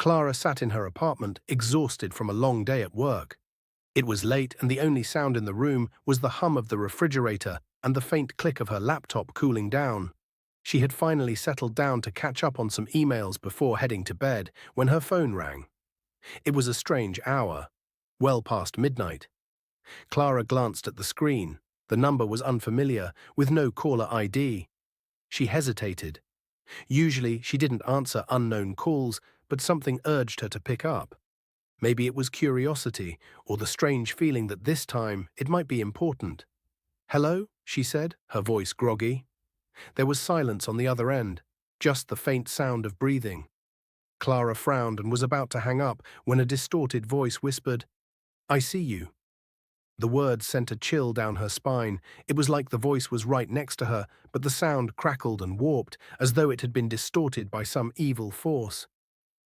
Clara sat in her apartment, exhausted from a long day at work. It was late, and the only sound in the room was the hum of the refrigerator and the faint click of her laptop cooling down. She had finally settled down to catch up on some emails before heading to bed when her phone rang. It was a strange hour, well past midnight. Clara glanced at the screen. The number was unfamiliar, with no caller ID. She hesitated. Usually, she didn't answer unknown calls, but something urged her to pick up. Maybe it was curiosity, or the strange feeling that this time it might be important. "Hello?" she said, her voice groggy. There was silence on the other end, just the faint sound of breathing. Clara frowned and was about to hang up when a distorted voice whispered, "I see you." The words sent a chill down her spine. It was like the voice was right next to her, but the sound crackled and warped, as though it had been distorted by some evil force.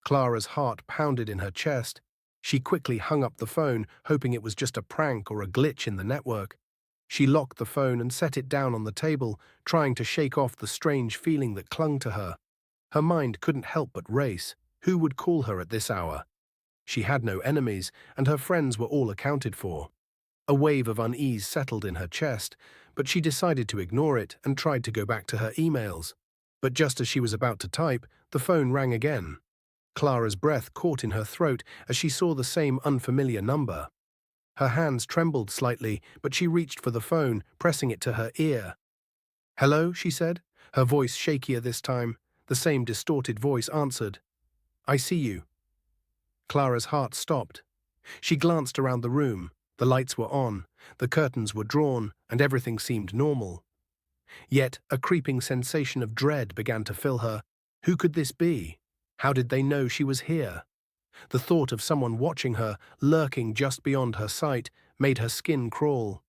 Clara's heart pounded in her chest. She quickly hung up the phone, hoping it was just a prank or a glitch in the network. She locked the phone and set it down on the table, trying to shake off the strange feeling that clung to her. Her mind couldn't help but race. Who would call her at this hour? She had no enemies, and her friends were all accounted for. A wave of unease settled in her chest, but she decided to ignore it and tried to go back to her emails. But just as she was about to type, the phone rang again. Clara's breath caught in her throat as she saw the same unfamiliar number. Her hands trembled slightly, but she reached for the phone, pressing it to her ear. "Hello," she said, her voice shakier this time. The same distorted voice answered. "I see you." Clara's heart stopped. She glanced around the room. The lights were on, the curtains were drawn, and everything seemed normal. Yet a creeping sensation of dread began to fill her. Who could this be? How did they know she was here? The thought of someone watching her, lurking just beyond her sight, made her skin crawl.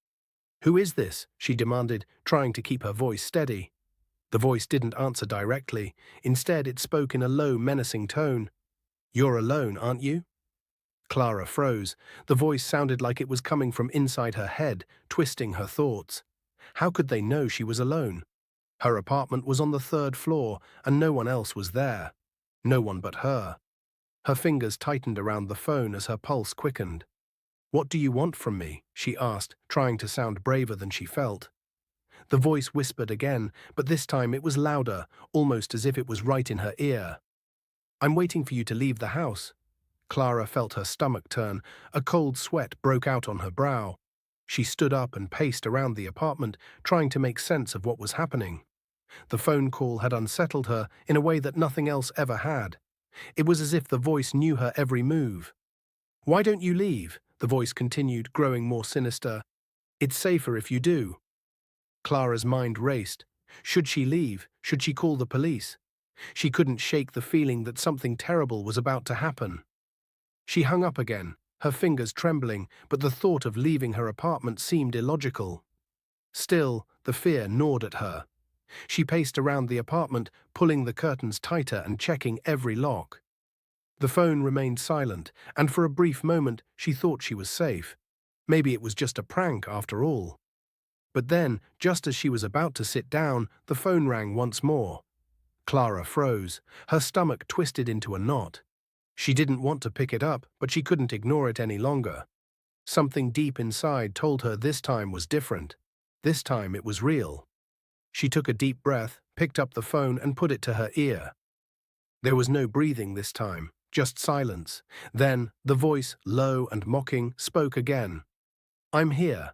"Who is this?" she demanded, trying to keep her voice steady. The voice didn't answer directly. Instead, it spoke in a low, menacing tone. "You're alone, aren't you?" Clara froze. The voice sounded like it was coming from inside her head, twisting her thoughts. How could they know she was alone? Her apartment was on the 3rd floor, and no one else was there. No one but her. Her fingers tightened around the phone as her pulse quickened. "What do you want from me?" she asked, trying to sound braver than she felt. The voice whispered again, but this time it was louder, almost as if it was right in her ear. "I'm waiting for you to leave the house." Clara felt her stomach turn. A cold sweat broke out on her brow. She stood up and paced around the apartment, trying to make sense of what was happening. The phone call had unsettled her in a way that nothing else ever had. It was as if the voice knew her every move. "Why don't you leave?" the voice continued, growing more sinister. "It's safer if you do." Clara's mind raced. Should she leave? Should she call the police? She couldn't shake the feeling that something terrible was about to happen. She hung up again, her fingers trembling, but the thought of leaving her apartment seemed illogical. Still, the fear gnawed at her. She paced around the apartment, pulling the curtains tighter and checking every lock. The phone remained silent, and for a brief moment she thought she was safe. Maybe it was just a prank after all. But then, just as she was about to sit down, the phone rang once more. Clara froze, her stomach twisted into a knot. She didn't want to pick it up, but she couldn't ignore it any longer. Something deep inside told her this time was different. This time it was real. She took a deep breath, picked up the phone and put it to her ear. There was no breathing this time, just silence. Then, the voice, low and mocking, spoke again. "I'm here."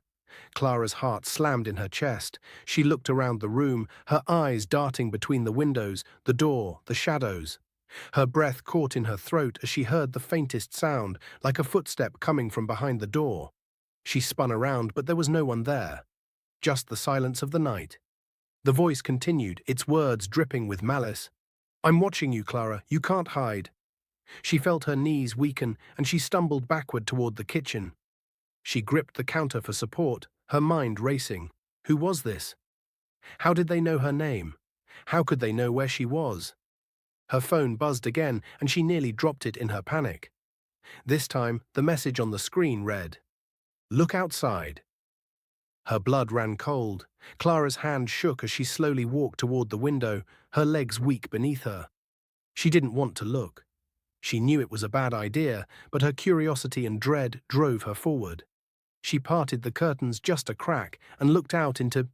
Clara's heart slammed in her chest. She looked around the room, her eyes darting between the windows, the door, the shadows. Her breath caught in her throat as she heard the faintest sound, like a footstep coming from behind the door. She spun around, but there was no one there. Just the silence of the night. The voice continued, its words dripping with malice. "I'm watching you, Clara. You can't hide." She felt her knees weaken, and she stumbled backward toward the kitchen. She gripped the counter for support, her mind racing. Who was this? How did they know her name? How could they know where she was? Her phone buzzed again, and she nearly dropped it in her panic. This time, the message on the screen read, "Look outside." Her blood ran cold. Clara's hand shook as she slowly walked toward the window, her legs weak beneath her. She didn't want to look. She knew it was a bad idea, but her curiosity and dread drove her forward. She parted the curtains just a crack and looked out into